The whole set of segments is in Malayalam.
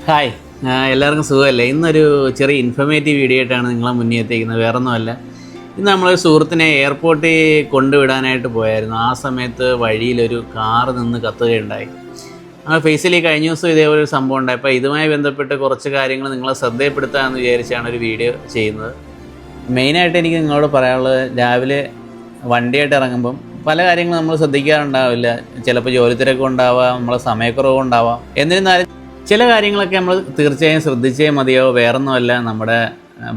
ഹായ്, എല്ലാവർക്കും സുഖമല്ലേ? ഇന്നൊരു ചെറിയ ഇൻഫർമേറ്റീവ് വീഡിയോ ആയിട്ടാണ് നിങ്ങളെ മുന്നേ എത്തിക്കുന്നത്. വേറൊന്നുമല്ല, ഇന്ന് നമ്മളൊരു സുഹൃത്തിനെ എയർപോർട്ടിൽ കൊണ്ടുവിടാനായിട്ട് പോയായിരുന്നു. ആ സമയത്ത് വഴിയിലൊരു കാറ് നിന്ന് കത്തുകയുണ്ടായി. ആ ഫേസിൽ കഴിഞ്ഞ ദിവസം ഇതേപോലെ ഒരു സംഭവം ഉണ്ടായി. അപ്പോൾ ഇതുമായി ബന്ധപ്പെട്ട് കുറച്ച് കാര്യങ്ങൾ നിങ്ങളെ ശ്രദ്ധയപ്പെടുത്താമെന്ന് വിചാരിച്ചാണ് ഒരു വീഡിയോ ചെയ്യുന്നത്. മെയിനായിട്ട് എനിക്ക് നിങ്ങളോട് പറയാനുള്ളത്, രാവിലെ വണ്ടിയായിട്ട് ഇറങ്ങുമ്പം പല കാര്യങ്ങളും നമ്മൾ ശ്രദ്ധിക്കാറുണ്ടാവില്ല. ചിലപ്പോൾ ജോലി തിരക്കും ഉണ്ടാവാം, നമ്മളെ സമയക്കുറവും ഉണ്ടാവാം. എന്നിരുന്നാലും ചില കാര്യങ്ങളൊക്കെ നമ്മൾ തീർച്ചയായും ശ്രദ്ധിച്ചേ മതിയോ. വേറൊന്നുമല്ല, നമ്മുടെ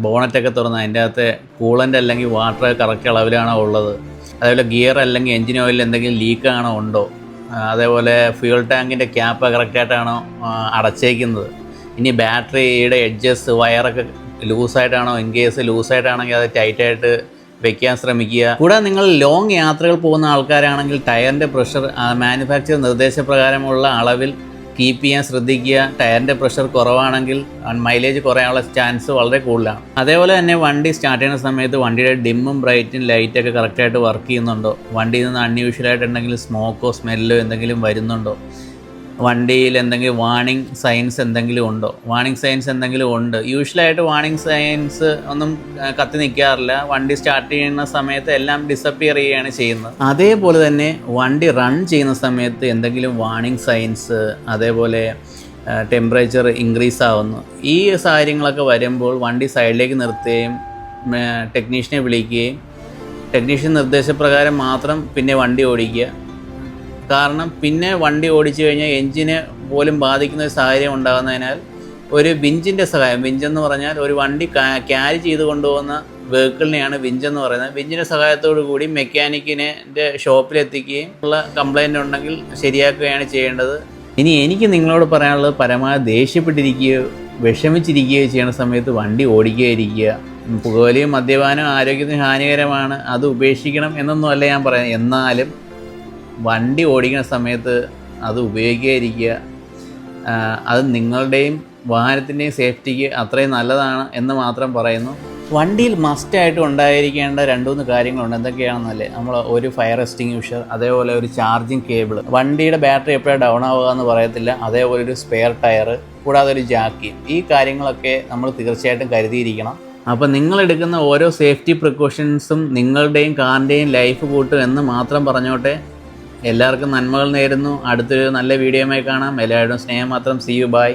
ബോണറ്റൊക്കെ തുറന്ന് അതിൻ്റെ അകത്ത് കൂളൻ്റ് അല്ലെങ്കിൽ വാട്ടർ കറക്റ്റ് അളവിലാണോ ഉള്ളത്, അതേപോലെ ഗിയർ അല്ലെങ്കിൽ എൻജിൻ ഓയിൽ എന്തെങ്കിലും ലീക്കാണോ ഉണ്ടോ, അതേപോലെ ഫ്യൂൽ ടാങ്കിൻ്റെ ക്യാപ്പ് കറക്റ്റായിട്ടാണോ അടച്ചേക്കുന്നത്, ഇനി ബാറ്ററിയുടെ എഡ്ജസ് വയറൊക്കെ ലൂസായിട്ടാണോ, ഇൻ കേസ് ലൂസായിട്ടാണെങ്കിൽ അത് ടൈറ്റായിട്ട് വെക്കാൻ ശ്രമിക്കുക. കൂടാതെ നിങ്ങൾ ലോങ് യാത്രകൾ പോകുന്ന ആൾക്കാരാണെങ്കിൽ ടയറിൻ്റെ പ്രഷർ മാനുഫാക്ചർ നിർദ്ദേശപ്രകാരമുള്ള അളവിൽ കീപ്പ് ചെയ്യാൻ ശ്രദ്ധിക്കുക. ടയറിൻ്റെ പ്രഷർ കുറവാണെങ്കിൽ മൈലേജ് കുറയാനുള്ള ചാൻസ് വളരെ കൂടുതലാണ്. അതേപോലെ തന്നെ വണ്ടി സ്റ്റാർട്ട് ചെയ്യുന്ന സമയത്ത് വണ്ടിയുടെ ഡിമ്മും ബ്രൈറ്റും ലൈറ്റൊക്കെ കറക്റ്റായിട്ട് വർക്ക് ചെയ്യുന്നുണ്ടോ, വണ്ടിയിൽ നിന്ന് അൺയൂഷ്വലായിട്ട് എന്തെങ്കിലും സ്മോക്കോ സ്മെല്ലോ എന്തെങ്കിലും വരുന്നുണ്ടോ, വണ്ടിയിൽ എന്തെങ്കിലും വാണിംഗ് സൈൻസ് എന്തെങ്കിലും ഉണ്ടോ. വാണിംഗ് സൈൻസ് എന്തെങ്കിലും ഉണ്ട്, യൂഷ്വലായിട്ട് വാണിംഗ് സൈൻസ് ഒന്നും കത്തി നിൽക്കാറില്ല. വണ്ടി സ്റ്റാർട്ട് ചെയ്യുന്ന സമയത്ത് എല്ലാം ഡിസപ്പിയർ ചെയ്യുകയാണ് ചെയ്യുന്നത്. അതേപോലെ തന്നെ വണ്ടി റൺ ചെയ്യുന്ന സമയത്ത് എന്തെങ്കിലും വാണിംഗ് സൈൻസ്, അതേപോലെ ടെമ്പറേച്ചർ ഇൻക്രീസ് ആവുന്നു, ഈ കാര്യങ്ങളൊക്കെ വരുമ്പോൾ വണ്ടി സൈഡിലേക്ക് നിർത്തുകയും ടെക്നീഷ്യനെ വിളിക്കുകയും ടെക്നീഷ്യൻ നിർദ്ദേശപ്രകാരം മാത്രം പിന്നെ വണ്ടി ഓടിക്കുക. കാരണം പിന്നെ വണ്ടി ഓടിച്ചു കഴിഞ്ഞാൽ എൻജിനെ പോലും ബാധിക്കുന്ന ഒരു സാഹചര്യം ഉണ്ടാകുന്നതിനാൽ ഒരു വിഞ്ചിൻ്റെ സഹായം, വിഞ്ചെന്ന് പറഞ്ഞാൽ ഒരു വണ്ടി ക്യാരി ചെയ്ത് കൊണ്ടുപോകുന്ന വെഹിക്കിളിനെയാണ് വിഞ്ചെന്ന് പറയുന്നത്. വിഞ്ചിൻ്റെ സഹായത്തോടു കൂടി മെക്കാനിക്കിനെ ഷോപ്പിലെത്തിക്കുകയും ഉള്ള കംപ്ലൈൻറ്റ് ഉണ്ടെങ്കിൽ ശരിയാക്കുകയാണ് ചെയ്യേണ്ടത്. ഇനി എനിക്ക് നിങ്ങളോട് പറയാനുള്ളത്, പരമാവധി ദേഷ്യപ്പെട്ടിരിക്കുകയോ വിഷമിച്ചിരിക്കുകയോ ചെയ്യുന്ന സമയത്ത് വണ്ടി ഓടിക്കുകയിരിക്കുക. പുകവലിയും മദ്യപാനം ആരോഗ്യത്തിന് ഹാനികരമാണ്, അത് ഉപേക്ഷിക്കണം എന്നൊന്നുമല്ല ഞാൻ പറയുന്നത്. എന്നാലും വണ്ടി ഓടിക്കുന്ന സമയത്ത് അത് ഉപയോഗിക്കാതിരിക്കുക. അത് നിങ്ങളുടെയും വാഹനത്തിൻ്റെയും സേഫ്റ്റിക്ക് അത്രയും നല്ലതാണ് എന്ന് മാത്രം പറയുന്നു. വണ്ടിയിൽ മസ്റ്റായിട്ട് ഉണ്ടായിരിക്കേണ്ട 2-3 കാര്യങ്ങളുണ്ട്. എന്തൊക്കെയാണെന്നല്ലേ, നമ്മൾ ഒരു ഫയർ എക്സ്റ്റിങ്ക്വിഷർ, അതേപോലെ ഒരു ചാർജിങ് കേബിൾ, വണ്ടിയുടെ ബാറ്ററി എപ്പോഴാണ് ഡൗൺ ആവുക എന്ന് പറയത്തില്ല, അതേപോലെ ഒരു സ്പെയർ ടയർ, കൂടാതെ ഒരു ജാക്കി. ഈ കാര്യങ്ങളൊക്കെ നമ്മൾ തീർച്ചയായിട്ടും കരുതിയിരിക്കണം. അപ്പോൾ നിങ്ങളെടുക്കുന്ന ഓരോ സേഫ്റ്റി പ്രിക്കോഷൻസും നിങ്ങളുടെയും കാറിൻ്റെയും ലൈഫ് കൂട്ടും എന്ന് മാത്രം പറഞ്ഞോട്ടെ. എല്ലാവർക്കും നന്മകൾ നേരുന്നു. അടുത്തൊരു നല്ല വീഡിയോയുമായി കാണാം. എല്ലാവരുടെയും സ്നേഹം മാത്രം. See you, by.